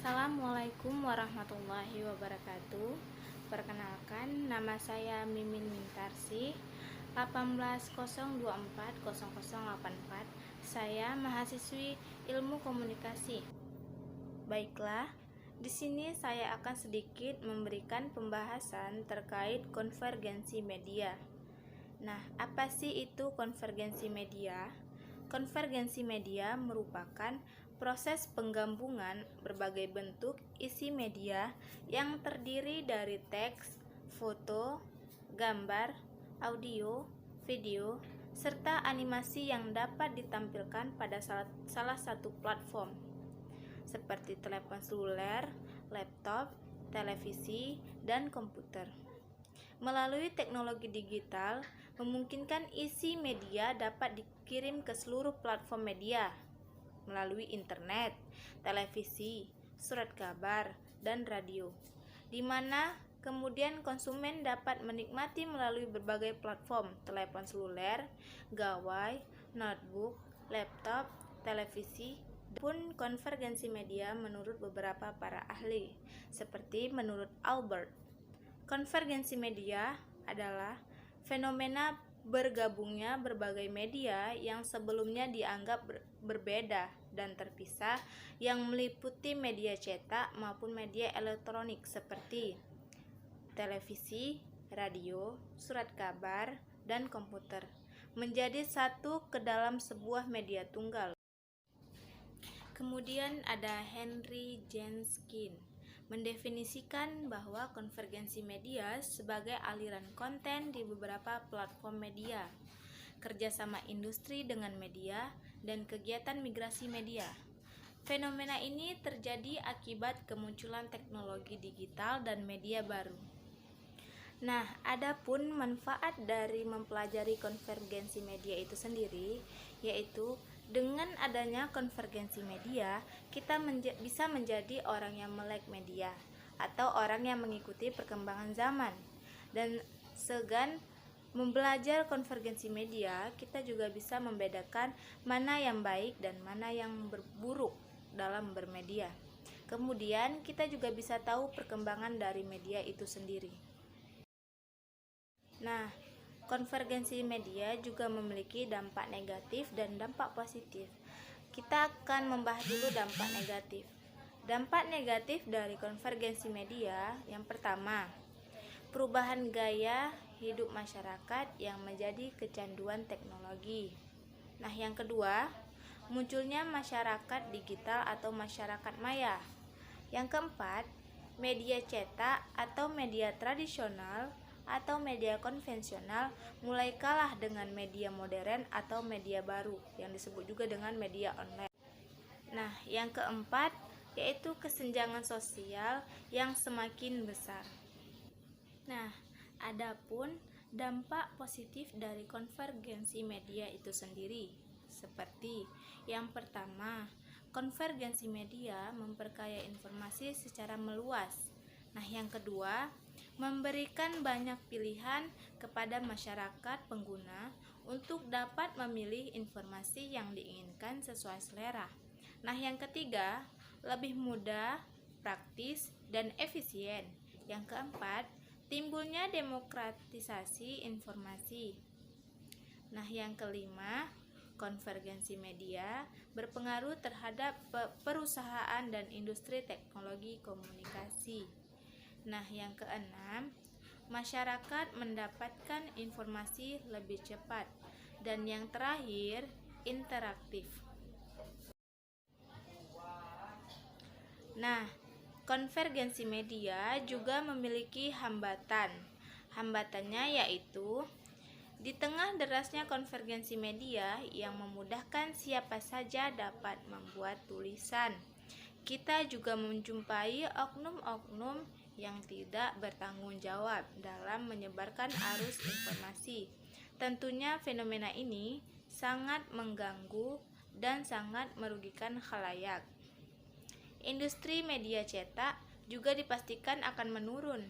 Assalamualaikum warahmatullahi wabarakatuh. Perkenalkan, nama saya Mimin Mintarsi, 1802400084. Saya mahasiswi Ilmu Komunikasi. Baiklah, di sini saya akan sedikit memberikan pembahasan terkait konvergensi media. Nah, apa sih itu konvergensi media? Konvergensi media merupakan proses penggabungan berbagai bentuk isi media yang terdiri dari teks, foto, gambar, audio, video, serta animasi yang dapat ditampilkan pada salah satu platform seperti telepon seluler, laptop, televisi, dan komputer. Melalui teknologi digital, memungkinkan isi media dapat dikirim ke seluruh platform media melalui internet, televisi, surat kabar, dan radio, di mana kemudian konsumen dapat menikmati melalui berbagai platform telepon seluler, gawai, notebook, laptop, televisi, pun konvergensi media menurut beberapa para ahli, seperti menurut Albert. Konvergensi media adalah fenomena bergabungnya berbagai media yang sebelumnya dianggap berbeda dan terpisah, yang meliputi media cetak maupun media elektronik seperti televisi, radio, surat kabar, dan komputer, menjadi satu ke dalam sebuah media tunggal. Kemudian ada Henry Jenkin mendefinisikan bahwa konvergensi media sebagai aliran konten di beberapa platform media, kerjasama industri dengan media, dan kegiatan migrasi media. Fenomena ini terjadi akibat kemunculan teknologi digital dan media baru. Nah, adapun manfaat dari mempelajari konvergensi media itu sendiri, yaitu dengan adanya konvergensi media, kita bisa menjadi orang yang melek media atau orang yang mengikuti perkembangan zaman. Dan segan membelajar konvergensi media, kita juga bisa membedakan mana yang baik dan mana yang buruk dalam bermedia. Kemudian kita juga bisa tahu perkembangan dari media itu sendiri. Nah, konvergensi media juga memiliki dampak negatif dan dampak positif. Kita akan membahas dulu dampak negatif. Dampak negatif dari konvergensi media yang pertama, perubahan gaya hidup masyarakat yang menjadi kecanduan teknologi. Nah, yang kedua, munculnya masyarakat digital atau masyarakat maya. Yang keempat, media cetak atau media tradisional atau media konvensional mulai kalah dengan media modern atau media baru yang disebut juga dengan media online. Nah, yang keempat yaitu kesenjangan sosial yang semakin besar. Nah, adapun dampak positif dari konvergensi media itu sendiri seperti yang pertama, konvergensi media memperkaya informasi secara meluas. Nah, yang kedua, memberikan banyak pilihan kepada masyarakat pengguna untuk dapat memilih informasi yang diinginkan sesuai selera. Nah, yang ketiga, lebih mudah, praktis, dan efisien. Yang keempat, timbulnya demokratisasi informasi. Nah, yang kelima, konvergensi media berpengaruh terhadap perusahaan dan industri teknologi komunikasi. Nah, yang keenam, masyarakat mendapatkan informasi lebih cepat. Dan yang terakhir, interaktif. Nah, konvergensi media juga memiliki hambatan. Hambatannya yaitu di tengah derasnya konvergensi media yang memudahkan siapa saja dapat membuat tulisan, kita juga menjumpai oknum-oknum yang tidak bertanggung jawab dalam menyebarkan arus informasi. Tentunya fenomena ini sangat mengganggu dan sangat merugikan khalayak. Industri media cetak juga dipastikan akan menurun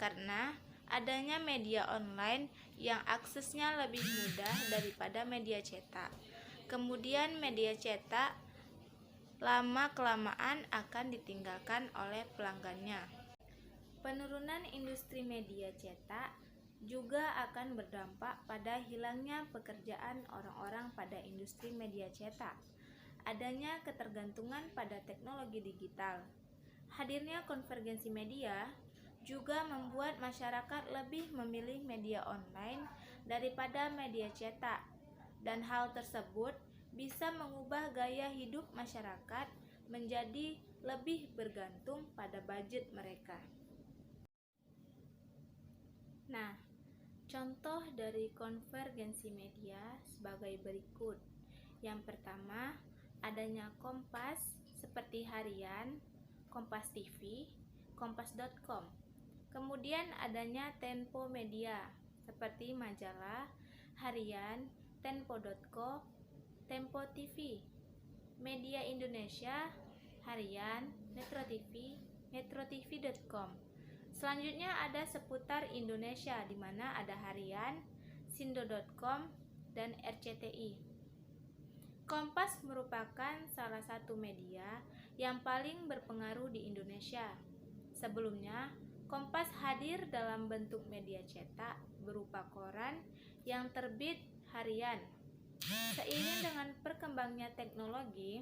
karena adanya media online yang aksesnya lebih mudah daripada media cetak. Kemudian media cetak lama-kelamaan akan ditinggalkan oleh pelanggannya. Penurunan industri media cetak juga akan berdampak pada hilangnya pekerjaan orang-orang pada industri media cetak. Adanya ketergantungan pada teknologi digital. Hadirnya konvergensi media juga membuat masyarakat lebih memilih media online daripada media cetak, dan hal tersebut bisa mengubah gaya hidup masyarakat menjadi lebih bergantung pada budget mereka. Nah, contoh dari konvergensi media sebagai berikut. Yang pertama, adanya Kompas seperti Harian, Kompas TV, Kompas.com. Kemudian adanya Tempo Media seperti majalah, Harian, Tempo.co, Tempo TV, Media Indonesia, Harian, Metro TV, metrotv.com. Selanjutnya ada seputar Indonesia, di mana ada Harian, Sindo.com, dan RCTI. Kompas merupakan salah satu media yang paling berpengaruh di Indonesia. Sebelumnya, Kompas hadir dalam bentuk media cetak berupa koran yang terbit harian. Seiring dengan perkembangnya teknologi,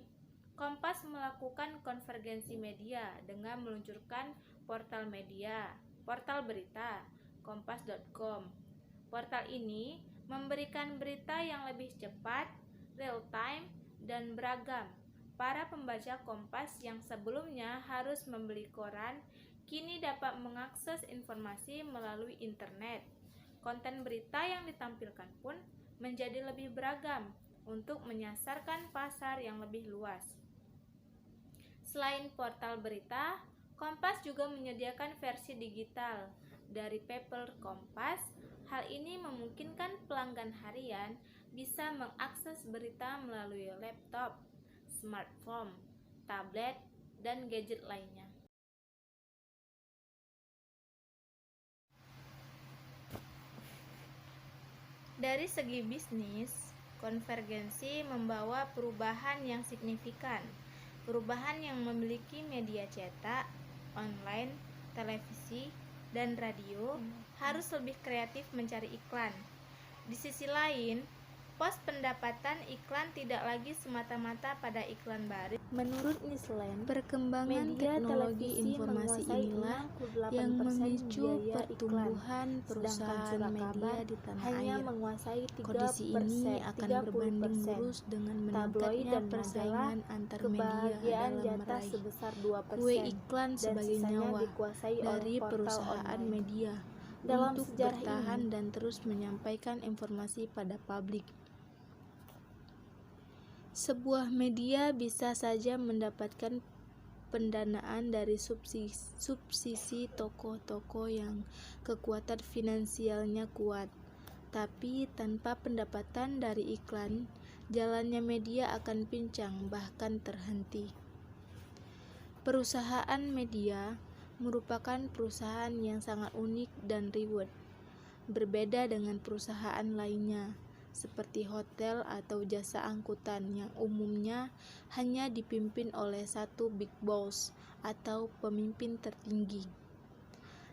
Kompas melakukan konvergensi media dengan meluncurkan portal media, portal berita, kompas.com. Portal ini memberikan berita yang lebih cepat, real time, dan beragam. Para pembaca Kompas yang sebelumnya harus membeli koran, kini dapat mengakses informasi melalui internet. Konten berita yang ditampilkan pun menjadi lebih beragam untuk menyasarkan pasar yang lebih luas. Selain portal berita, Kompas juga menyediakan versi digital dari paper Kompas. Hal ini memungkinkan pelanggan harian bisa mengakses berita melalui laptop, smartphone, tablet, dan gadget lainnya. Dari segi bisnis, konvergensi membawa perubahan yang signifikan. Perubahan yang memiliki media cetak, online, televisi, dan radio harus lebih kreatif mencari iklan. Di sisi lain, pos pendapatan iklan tidak lagi semata-mata pada iklan baru. Menurut Nisland, Perkembangan media teknologi televisi informasi menguasai inilah 68% yang memicu biaya pertumbuhan iklan, perusahaan sedangkan media kabar di tanah hanya air. menguasai 30%, Kondisi ini akan berbanding lurus dengan tabloid meningkatnya dan persaingan majalah, antar media kebahagiaan dalam jatah meraih sebesar 2%, kue iklan dan sebagai sisanya nyawa dikuasai oleh dari portal perusahaan online. media Dalam untuk sejarah bertahan ini, dan terus menyampaikan informasi pada publik. Sebuah media bisa saja mendapatkan pendanaan dari subsidi toko-toko yang kekuatan finansialnya kuat, tapi tanpa pendapatan dari iklan, jalannya media akan pincang bahkan terhenti. Perusahaan media merupakan perusahaan yang sangat unik dan reward, berbeda dengan perusahaan lainnya seperti hotel atau jasa angkutan yang umumnya hanya dipimpin oleh satu big boss atau pemimpin tertinggi.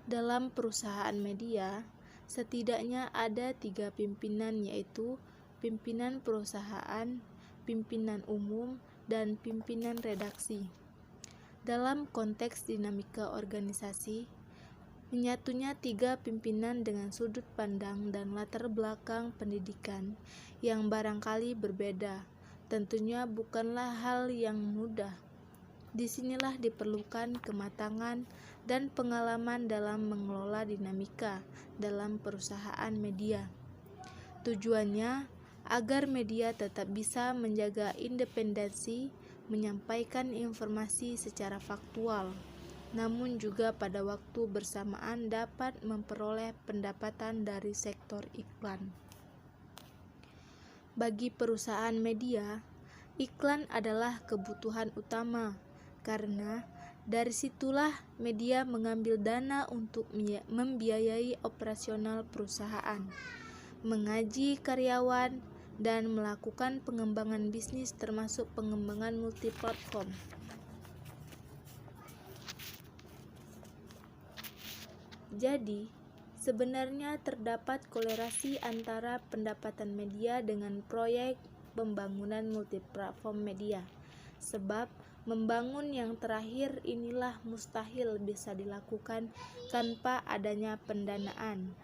Dalam perusahaan media, setidaknya ada 3 pimpinan, yaitu pimpinan perusahaan, pimpinan umum, dan pimpinan redaksi. Dalam konteks dinamika organisasi, menyatunya 3 pimpinan dengan sudut pandang dan latar belakang pendidikan yang barangkali berbeda, tentunya bukanlah hal yang mudah. Disinilah diperlukan kematangan dan pengalaman dalam mengelola dinamika dalam perusahaan media. Tujuannya agar media tetap bisa menjaga independensi, menyampaikan informasi secara faktual, namun juga pada waktu bersamaan dapat memperoleh pendapatan dari sektor iklan. Bagi perusahaan media, iklan adalah kebutuhan utama, karena dari situlah media mengambil dana untuk membiayai operasional perusahaan, mengaji karyawan, dan melakukan pengembangan bisnis termasuk pengembangan multiplatform. Jadi, sebenarnya terdapat kolerasi antara pendapatan media dengan proyek pembangunan multiplatform media, sebab membangun yang terakhir inilah mustahil bisa dilakukan tanpa adanya pendanaan.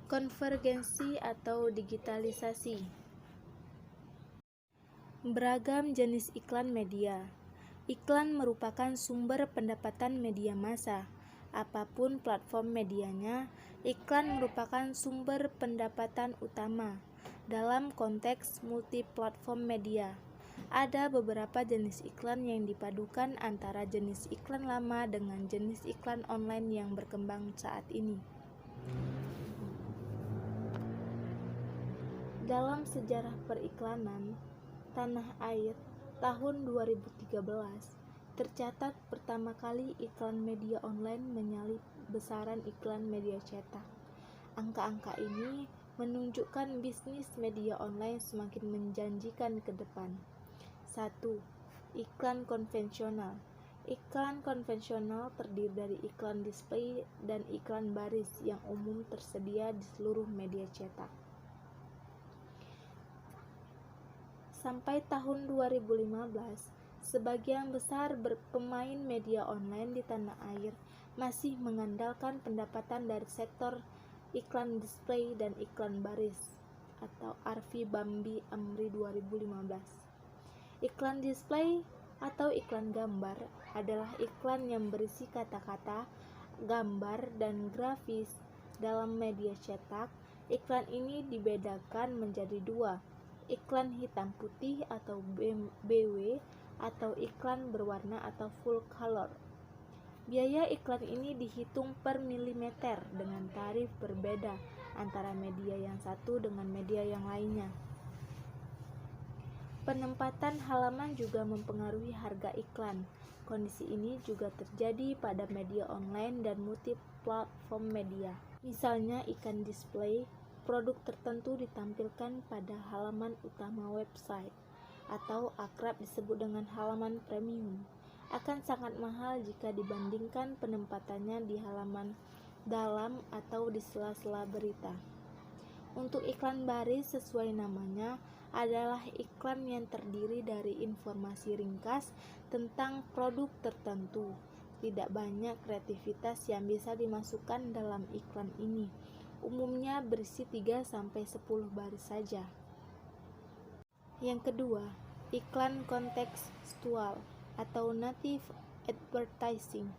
Konvergensi atau digitalisasi. Beragam jenis iklan media. Iklan merupakan sumber pendapatan media massa. Apapun platform medianya, iklan merupakan sumber pendapatan utama. Dalam konteks multiplatform media, ada beberapa jenis iklan yang dipadukan antara jenis iklan lama dengan jenis iklan online yang berkembang saat ini. Dalam sejarah periklanan tanah air tahun 2013, tercatat pertama kali iklan media online menyalip besaran iklan media cetak. Angka-angka ini menunjukkan bisnis media online semakin menjanjikan ke depan. 1. Iklan konvensional. Iklan konvensional terdiri dari iklan display dan iklan baris yang umum tersedia di seluruh media cetak. Sampai tahun 2015, sebagian besar pemain media online di tanah air masih mengandalkan pendapatan dari sektor iklan display dan iklan baris atau Arfi Bambi Amri 2015. Iklan display atau iklan gambar adalah iklan yang berisi kata-kata, gambar, dan grafis. Dalam media cetak, iklan ini dibedakan menjadi dua, iklan hitam putih atau BW atau iklan berwarna atau full color. Biaya iklan ini dihitung per milimeter dengan tarif berbeda antara media yang satu dengan media yang lainnya. Penempatan halaman juga mempengaruhi harga iklan. Kondisi ini juga terjadi pada media online dan multiplatform media. Misalnya iklan display, produk tertentu ditampilkan pada halaman utama website atau akrab disebut dengan halaman premium. Akan sangat mahal jika dibandingkan penempatannya di halaman dalam atau di sela-sela berita. Untuk iklan baris, sesuai namanya, adalah iklan yang terdiri dari informasi ringkas tentang produk tertentu. Tidak banyak kreativitas yang bisa dimasukkan dalam iklan ini. Umumnya berisi 3-10 baris saja. Yang kedua, iklan kontekstual atau native advertising.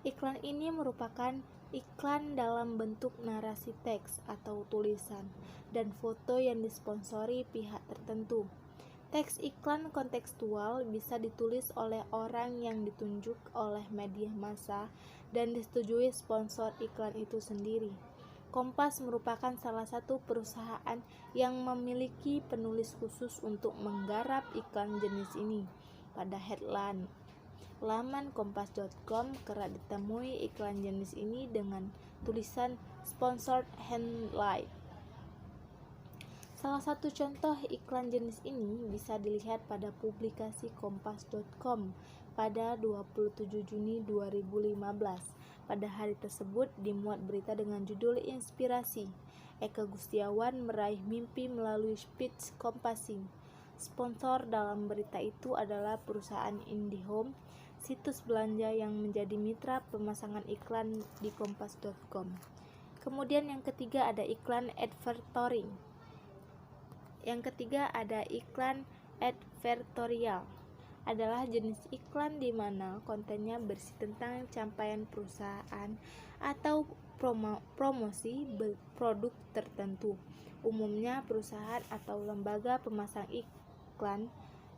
Iklan ini merupakan iklan dalam bentuk narasi teks atau tulisan dan foto yang disponsori pihak tertentu. Teks iklan kontekstual bisa ditulis oleh orang yang ditunjuk oleh media massa dan disetujui sponsor iklan itu sendiri. Kompas merupakan salah satu perusahaan yang memiliki penulis khusus untuk menggarap iklan jenis ini. Pada headline laman kompas.com kerap ditemui iklan jenis ini dengan tulisan sponsored headline. Salah satu contoh iklan jenis ini bisa dilihat pada publikasi kompas.com pada 27 Juni 2015. Pada hari tersebut dimuat berita dengan judul Inspirasi, Eka Gustiawan meraih mimpi melalui speech compassing. Sponsor dalam berita itu adalah perusahaan IndiHome, situs belanja yang menjadi mitra pemasangan iklan di kompas.com. Kemudian yang ketiga ada iklan advertorial. Yang ketiga ada iklan advertorial. Adalah jenis iklan di mana kontennya berisi tentang capaian perusahaan atau promosi produk tertentu. Umumnya perusahaan atau lembaga pemasang iklan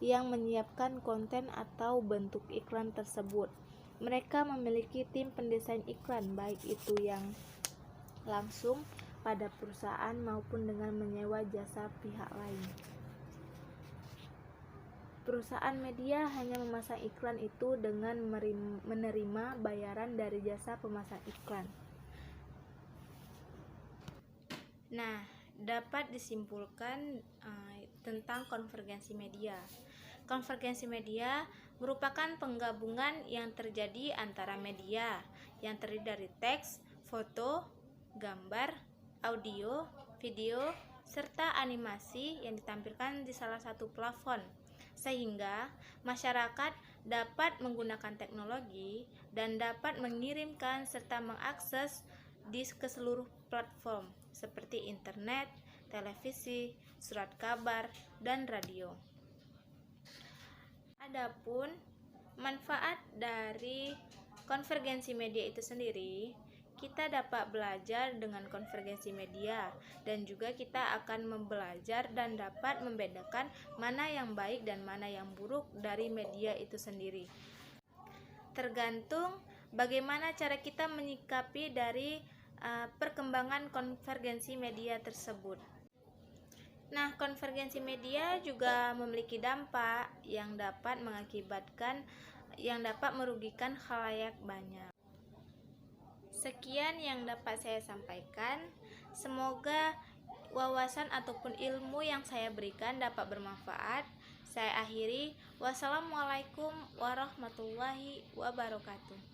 yang menyiapkan konten atau bentuk iklan tersebut. Mereka memiliki tim pendesain iklan, baik itu yang langsung pada perusahaan maupun dengan menyewa jasa pihak lain. Perusahaan media hanya memasang iklan itu dengan menerima bayaran dari jasa pemasang iklan. Nah, dapat disimpulkan tentang konvergensi media. Konvergensi media merupakan penggabungan yang terjadi antara media yang terdiri dari teks, foto, gambar, audio, video, serta animasi yang ditampilkan di salah satu plafon, sehingga masyarakat dapat menggunakan teknologi dan dapat mengirimkan serta mengakses ke seluruh platform seperti internet, televisi, surat kabar, dan radio. Adapun manfaat dari konvergensi media itu sendiri, kita dapat belajar dengan konvergensi media dan juga kita akan belajar dan dapat membedakan mana yang baik dan mana yang buruk dari media itu sendiri. Tergantung bagaimana cara kita menyikapi dari perkembangan konvergensi media tersebut. Nah, konvergensi media juga memiliki dampak yang dapat merugikan khalayak banyak. Sekian yang dapat saya sampaikan. Semoga wawasan ataupun ilmu yang saya berikan dapat bermanfaat. Saya akhiri. Wassalamualaikum warahmatullahi wabarakatuh.